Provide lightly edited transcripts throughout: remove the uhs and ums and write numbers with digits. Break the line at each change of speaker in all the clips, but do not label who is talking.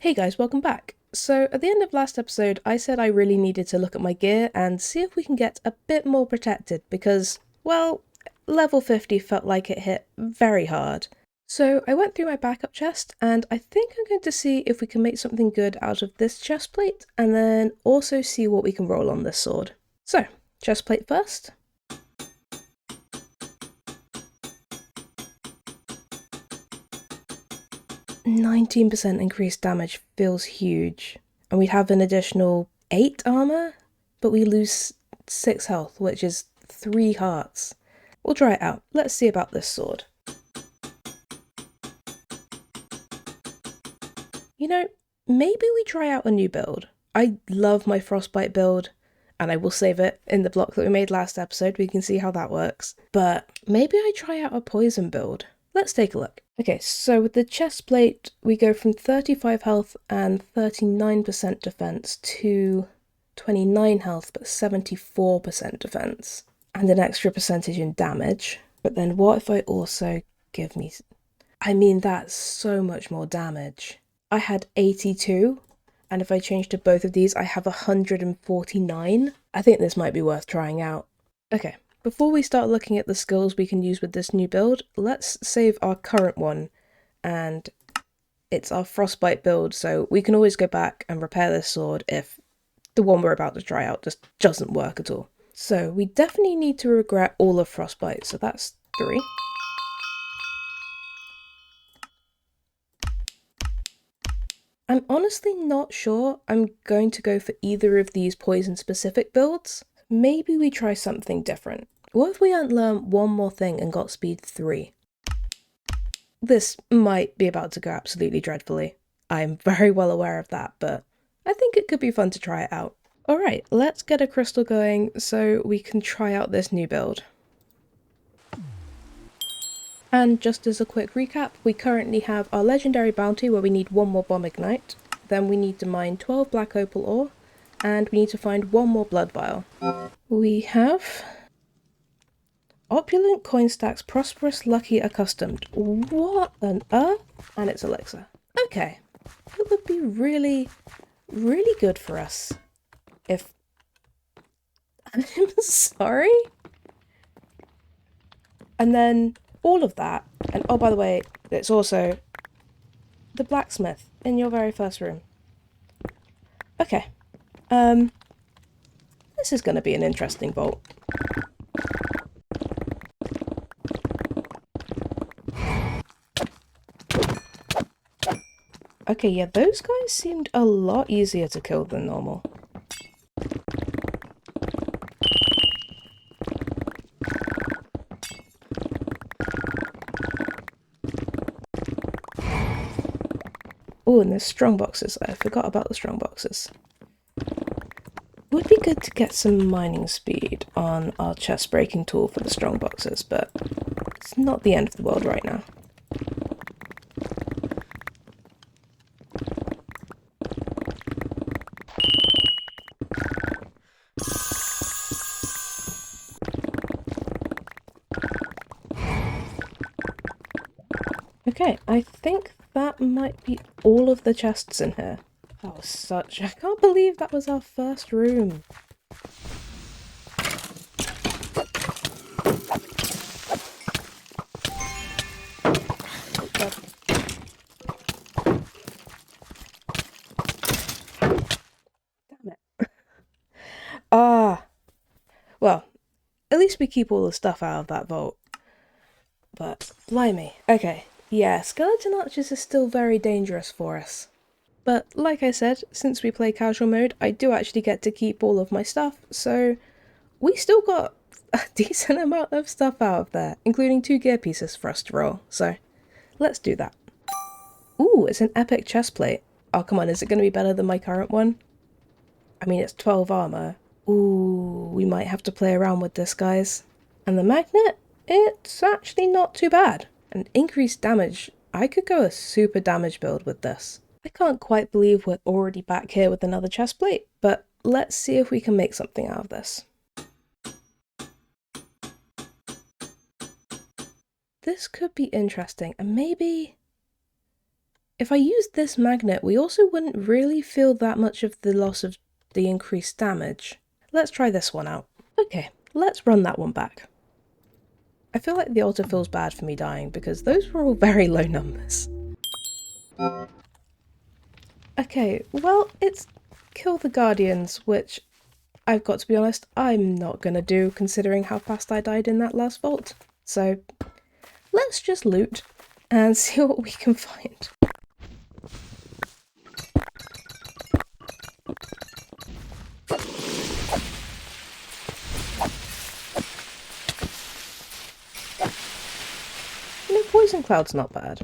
Hey guys, welcome back. So at the end of last episode, I said I really needed to look at my gear and see if we can get a bit more protected because, well, level 50 felt like it hit very hard. So I went through my backup chest and I think I'm going to see if we can make something good out of this chest plate and then also see what we can roll on this sword. So, chest plate first. 19% increased damage feels huge. And we have an additional 8 armor, but we lose 6 health, which is 3 hearts. We'll try it out. Let's see about this sword. You know, maybe we try out a new build. I love my frostbite build, and I will save it in the block that we made last episode. We can see how that works. But maybe I try out a poison build. Let's take a look. Okay, so with the chest plate, we go from 35 health and 39% defense to 29 health but 74% defense. And an extra percentage in damage. But then what if I also give me... I mean, that's so much more damage. I had 82, and if I change to both of these, I have 149. I think this might be worth trying out. Okay. Before we start looking at the skills we can use with this new build, let's save our current one, and it's our frostbite build, so we can always go back and repair this sword if the one we're about to try out just doesn't work at all. So we definitely need to regret all of frostbite, so that's 3. I'm honestly not sure I'm going to go for either of these poison specific builds. Maybe we try something different. What if we learned one more thing and got speed 3? This might be about to go absolutely dreadfully. I'm very well aware of that, but I think it could be fun to try it out. Alright, let's get a crystal going so we can try out this new build. And just as a quick recap, we currently have our legendary bounty where we need 1 more bomb ignite, then we need to mine 12 black opal ore, and we need to find 1 more blood vial. We have opulent coin stacks, prosperous, lucky, accustomed. What on earth? And it's elixir. Okay, it would be really good for us if... I'm sorry? And then all of that, and oh, by the way, it's also the blacksmith in your very first room. Okay, this is going to be an interesting vault. Okay, yeah, those guys seemed a lot easier to kill than normal. Oh, and there's strong boxes. I forgot about the strong boxes. Would be good to get some mining speed on our chest breaking tool for the strong boxes, but it's not the end of the world right now. Okay, I think that might be all of the chests in here. That was such... I can't believe that was our first room. Damn it. Well, at least we keep all the stuff out of that vault. But, blimey. Okay, yeah, skeleton archers are still very dangerous for us. But like I said, since we play casual mode, I do actually get to keep all of my stuff, so we still got a decent amount of stuff out of there, including 2 gear pieces for us to roll, so let's do that. Ooh, it's an epic chest plate. Oh, come on, is it going to be better than my current one? I mean, it's 12 armor. Ooh, we might have to play around with this, guys. And the magnet? It's actually not too bad. And increased damage. I could go a super damage build with this. I can't quite believe we're already back here with another chest plate, but let's see if we can make something out of this. This could be interesting, and maybe if I used this magnet, we also wouldn't really feel that much of the loss of the increased damage. Let's try this one out. Okay, let's run that one back. I feel like the altar feels bad for me dying because those were all very low numbers. Okay, well, it's kill the guardians, which I've got to be honest, I'm not gonna do considering how fast I died in that last vault. So let's just loot and see what we can find. You know, poison cloud's not bad.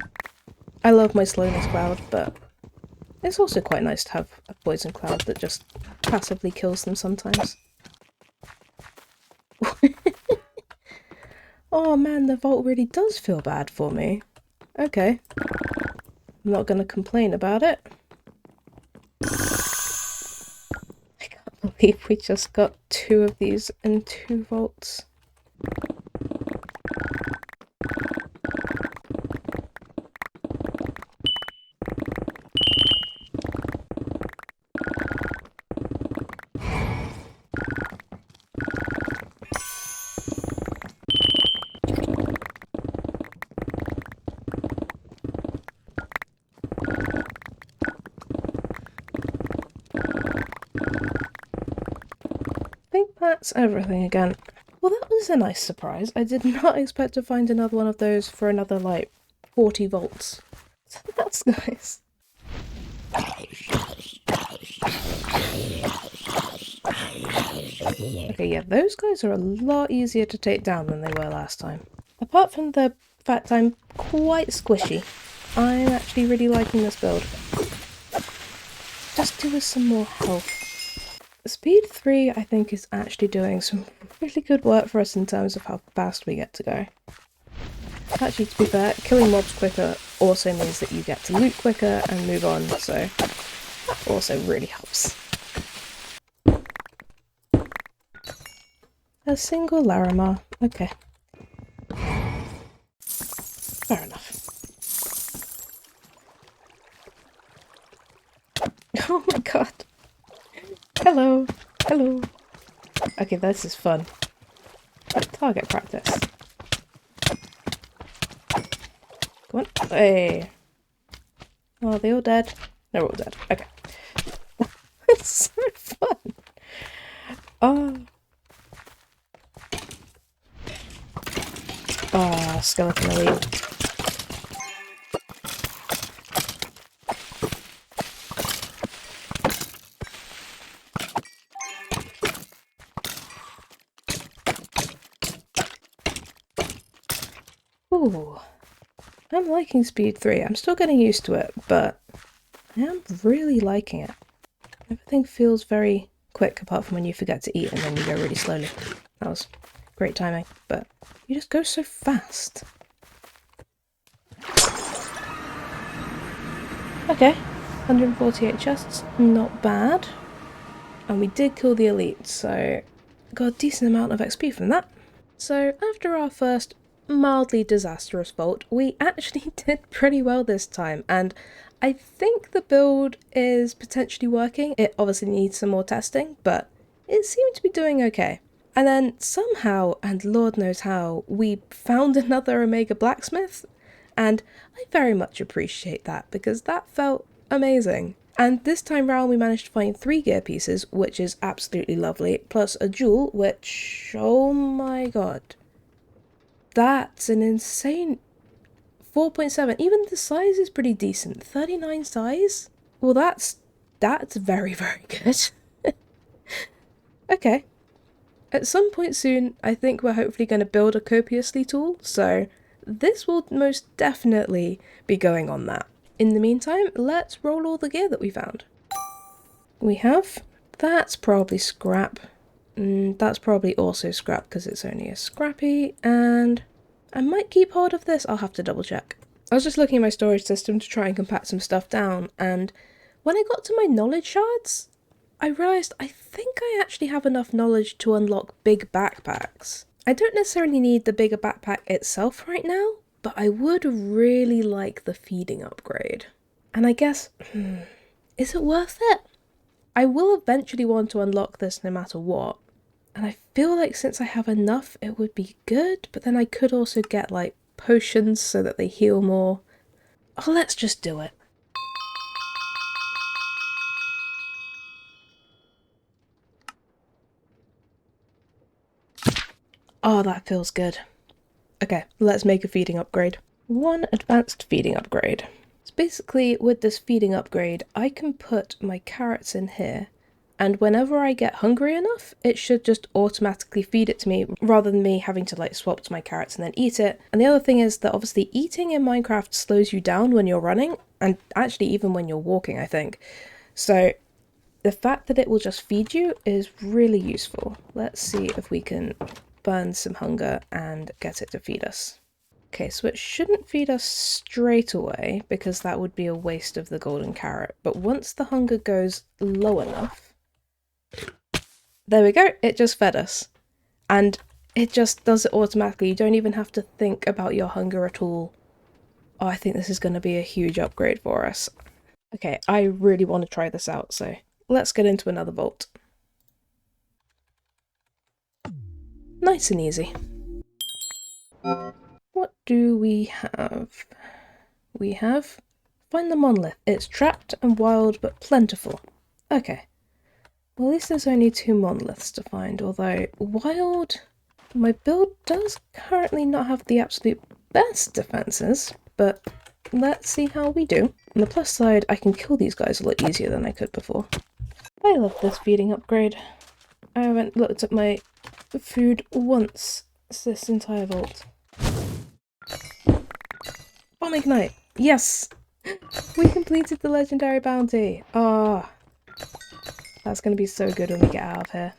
I love my slowness cloud, but it's also quite nice to have a poison cloud that just passively kills them sometimes. Oh man, the vault really does feel bad for me. Okay. I'm not gonna complain about it. I can't believe we just got 2 of these in 2 vaults. I think that's everything again. Well, that was a nice surprise. I did not expect to find another one of those for another, like, 40 volts. So that's nice. Okay, yeah, those guys are a lot easier to take down than they were last time. Apart from the fact I'm quite squishy, I'm actually really liking this build. Just do with some more health. Speed 3, I think, is actually doing some really good work for us in terms of how fast we get to go. Actually, to be fair, killing mobs quicker also means that you get to loot quicker and move on, so that also really helps. A single Larimar, okay. Fair enough. Oh my god. Hello, hello. Okay, this is fun. Target practice. Come on. Hey. Oh, are they all dead? They're all dead. Okay. It's so fun. Oh. Ah, skeleton elite. Ooh, I'm liking speed 3. I'm still getting used to it, but I am really liking it. Everything feels very quick apart from when you forget to eat and then you go really slowly. That was great timing, but you just go so fast. Okay, 148 chests, not bad. And we did kill the elite, so got a decent amount of XP from that. So after our first mildly disastrous vault, we actually did pretty well this time, and I think the build is potentially working. It obviously needs some more testing, but it seemed to be doing okay. And then somehow, and Lord knows how, we found another Omega Blacksmith, and I very much appreciate that because that felt amazing. And this time round we managed to find 3 gear pieces, which is absolutely lovely, plus a jewel, which, oh my god. That's an insane 4.7. Even the size is pretty decent. 39 size? Well, that's very, very good. Okay. At some point soon, I think we're hopefully going to build a copiously tool, so this will most definitely be going on that. In the meantime, let's roll all the gear that we found. We have. That's probably scrap. That's probably also scrap because it's only a scrappy, and I might keep hold of this. I'll have to double check. I was just looking at my storage system to try and compact some stuff down, and when I got to my knowledge shards, I realised I think I actually have enough knowledge to unlock big backpacks. I don't necessarily need the bigger backpack itself right now, but I would really like the feeding upgrade. And I guess, is it worth it? I will eventually want to unlock this no matter what. And I feel like since I have enough, it would be good, but then I could also get like potions so that they heal more. Oh, let's just do it. Oh, that feels good. Okay, let's make a feeding upgrade. One advanced feeding upgrade. So basically, with this feeding upgrade, I can put my carrots in here, and whenever I get hungry enough, it should just automatically feed it to me, rather than me having to like swap to my carrots and then eat it. And the other thing is that obviously eating in Minecraft slows you down when you're running, and actually even when you're walking, I think. So the fact that it will just feed you is really useful. Let's see if we can burn some hunger and get it to feed us. Okay, so it shouldn't feed us straight away because that would be a waste of the golden carrot. But once the hunger goes low enough, there we go, it just fed us. And it just does it automatically. You don't even have to think about your hunger at all. Oh, I think this is going to be a huge upgrade for us. Okay, I really want to try this out, so let's get into another vault. Nice and easy. What do we have? We have find the monolith. It's trapped and wild but plentiful. Okay. Well, at least there's only 2 monoliths to find, although wild... My build does currently not have the absolute best defenses, but let's see how we do. On the plus side, I can kill these guys a lot easier than I could before. I love this feeding upgrade. I haven't looked at my food once this entire vault. Bomb ignite! Yes! We completed the legendary bounty! Ah, that's going to be so good when we get out of here.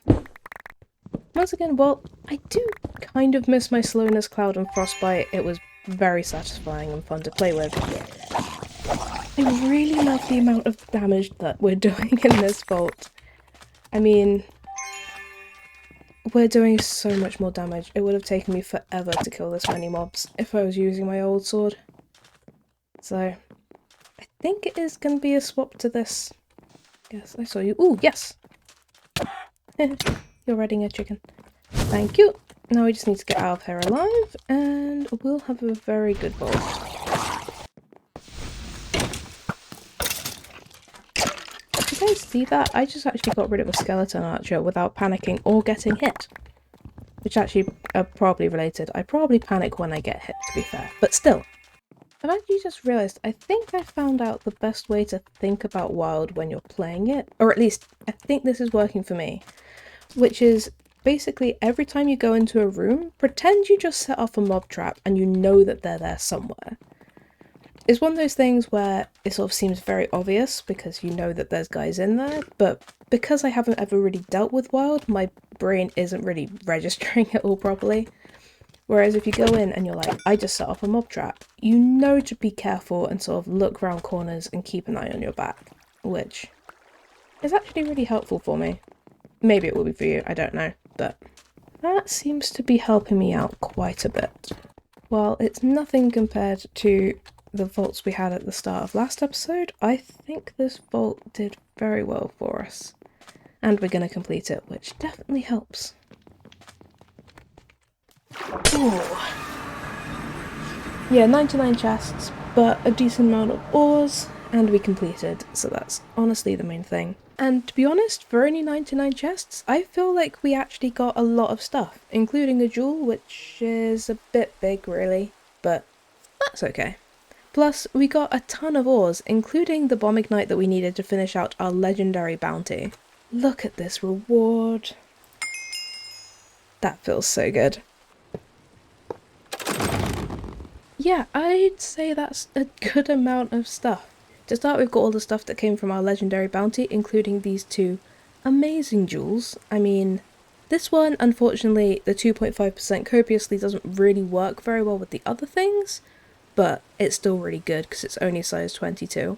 Once again, well, I do kind of miss my slowness, cloud, and frostbite. It was very satisfying and fun to play with. I really love the amount of damage that we're doing in this vault. I mean, we're doing so much more damage. It would have taken me forever to kill this many mobs if I was using my old sword. So, I think it is going to be a swap to this. Yes, I saw you. Ooh, yes! You're riding a chicken. Thank you. Now we just need to get out of here alive, and we'll have a very good vault. Did you guys see that? I just actually got rid of a skeleton archer without panicking or getting hit. Which actually are probably related. I probably panic when I get hit, to be fair. But still. I've actually just realised, I think I found out the best way to think about Wild when you're playing it. Or at least, I think this is working for me. Which is, basically, every time you go into a room, pretend you just set off a mob trap and you know that they're there somewhere. It's one of those things where it sort of seems very obvious because you know that there's guys in there, but because I haven't ever really dealt with Wild, my brain isn't really registering it all properly. Whereas if you go in and you're like, I just set off a mob trap, you know to be careful and sort of look around corners and keep an eye on your back, which is actually really helpful for me. Maybe it will be for you, I don't know, but that seems to be helping me out quite a bit. While it's nothing compared to the vaults we had at the start of last episode, I think this vault did very well for us. And we're going to complete it, which definitely helps. Ooh. Yeah, 99 chests, but a decent amount of ores, and we completed, so that's honestly the main thing. And to be honest, for only 99 chests, I feel like we actually got a lot of stuff, including a jewel, which is a bit big really, but that's okay. Plus, we got a ton of ores, including the bomb ignite that we needed to finish out our legendary bounty. Look at this reward. That feels so good. Yeah, I'd say that's a good amount of stuff. To start, we've got all the stuff that came from our legendary bounty, including these 2 amazing jewels. I mean, this one, unfortunately, the 2.5% copiously doesn't really work very well with the other things, but it's still really good because it's only size 22.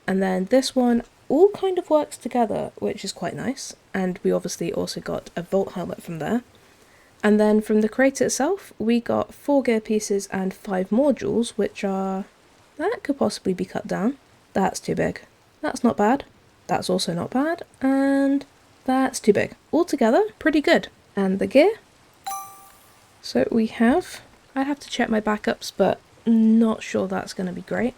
And then this one all kind of works together, which is quite nice. And we obviously also got a vault helmet from there. And then from the crate itself, we got 4 gear pieces and 5 more jewels, which are... that could possibly be cut down. That's too big. That's not bad. That's also not bad. And that's too big. Altogether, pretty good. And the gear? So we have... I'd have to check my backups, but not sure that's going to be great.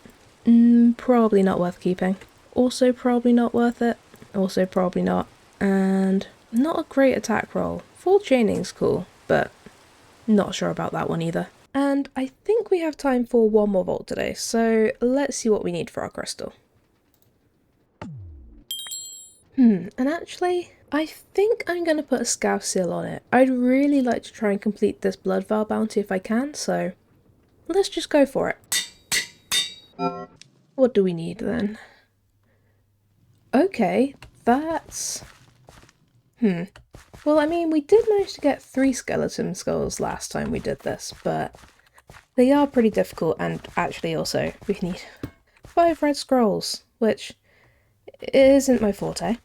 Probably not worth keeping. Also probably not worth it. Also probably not. And not a great attack roll. Full chaining's cool, but not sure about that one either. And I think we have time for one more vault today, so let's see what we need for our crystal. And actually, I think I'm going to put a scav seal on it. I'd really like to try and complete this blood vial bounty if I can, so let's just go for it. What do we need then? Okay, that's... Well, I mean, we did manage to get 3 skeleton skulls last time we did this, but they are pretty difficult, and actually also we need 5 red scrolls, which isn't my forte.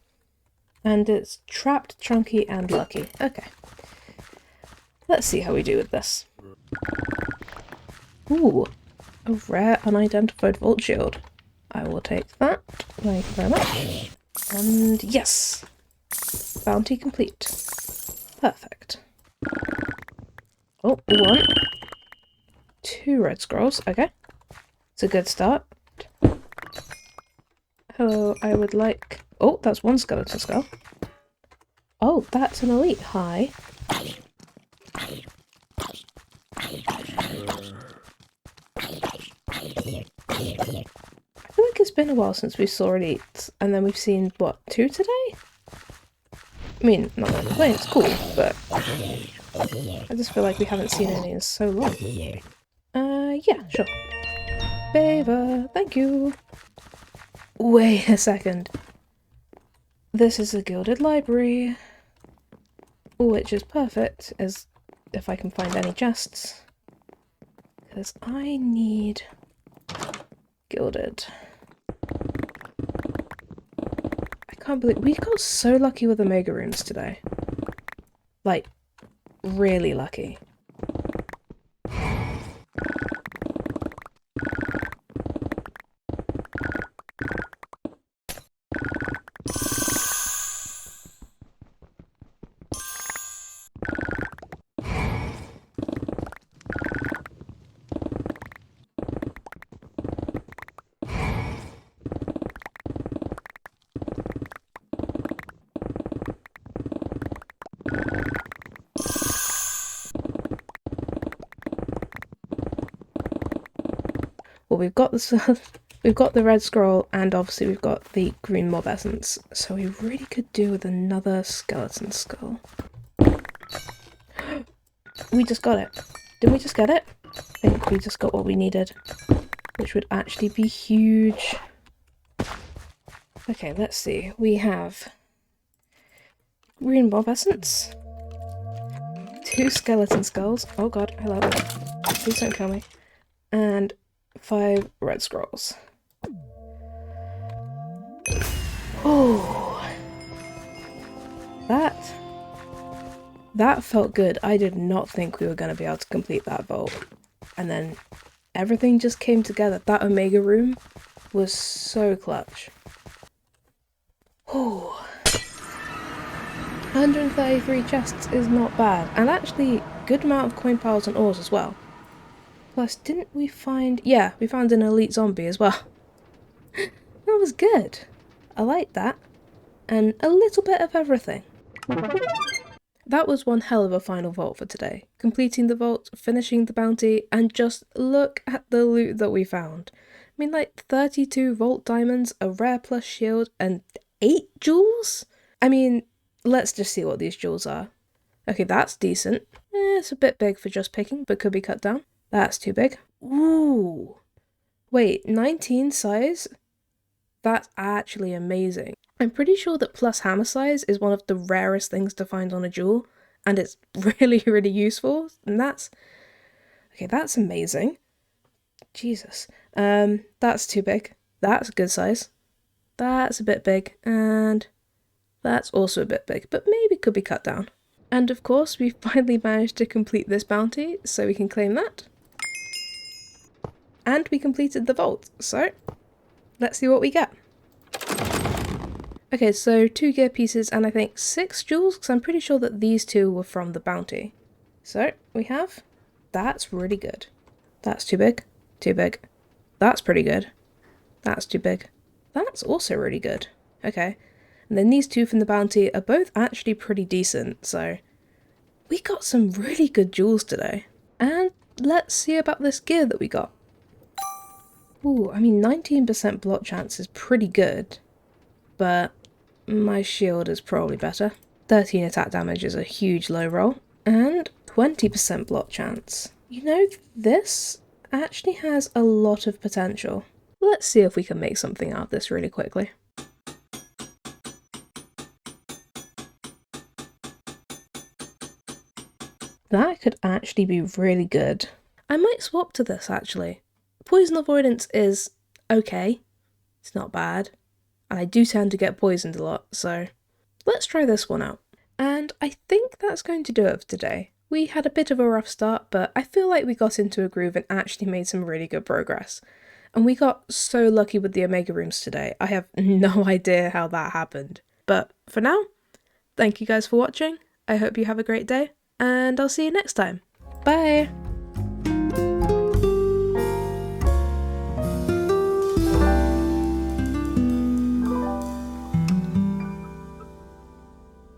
And it's trapped, chunky, and lucky. Okay. Let's see how we do with this. Ooh, a rare unidentified vault shield. I will take that. Thank you very much. And yes! Bounty complete. Perfect. Oh, 1. 2 red scrolls. Okay. It's a good start. Hello, I would like... Oh, that's 1 skeleton skull. Oh, that's an elite. Hi. I feel like it's been a while since we saw elites, and then we've seen, what, 2 today? I mean, not gonna complain, it's cool, but I just feel like we haven't seen any in so long. Yeah, sure. Favor, thank you. Wait a second. This is a gilded library, which is perfect, as if I can find any chests. Because I need gilded. I can't believe we got so lucky with Omega runes today. Like, really lucky. Well, we've got the red scroll, and obviously we've got the green mob essence, so we really could do with another skeleton skull. We just got it. Didn't we just get it? I think we just got what we needed, which would actually be huge. Okay, let's see. We have green mob essence, 2 skeleton skulls. Oh god, hello. Please don't kill me. And 5 red scrolls. Oh, that felt good. I did not think we were going to be able to complete that vault. And then everything just came together. That Omega room was so clutch. Oh, 133 chests is not bad. And actually, good amount of coin piles and ores as well. Plus, didn't we find... Yeah, we found an elite zombie as well. That was good. I like that. And a little bit of everything. That was one hell of a final vault for today. Completing the vault, finishing the bounty, and just look at the loot that we found. I mean, like 32 vault diamonds, a rare plus shield, and 8 jewels? I mean, let's just see what these jewels are. Okay, that's decent. It's a bit big for just picking, but could be cut down. That's too big. Ooh. Wait, 19 size? That's actually amazing. I'm pretty sure that plus hammer size is one of the rarest things to find on a jewel, and it's really, really useful, and that's... Okay, that's amazing. Jesus. That's too big. That's a good size. That's a bit big, and that's also a bit big, but maybe could be cut down. And of course, we finally managed to complete this bounty, so we can claim that. And we completed the vault, so let's see what we get. Okay, so 2 gear pieces and I think 6 jewels, because I'm pretty sure that these 2 were from the bounty. So, we have... That's really good. That's too big. Too big. That's pretty good. That's too big. That's also really good. Okay. And then these 2 from the bounty are both actually pretty decent, so... We got some really good jewels today. And let's see about this gear that we got. Ooh, I mean 19% block chance is pretty good, but my shield is probably better. 13 attack damage is a huge low roll, and 20% block chance. You know, this actually has a lot of potential. Let's see if we can make something out of this really quickly. That could actually be really good. I might swap to this actually. Poison avoidance is okay. It's not bad. And I do tend to get poisoned a lot, so let's try this one out. And I think that's going to do it for today. We had a bit of a rough start, but I feel like we got into a groove and actually made some really good progress. And we got so lucky with the Omega Rooms today. I have no idea how that happened. But for now, thank you guys for watching. I hope you have a great day, and I'll see you next time. Bye!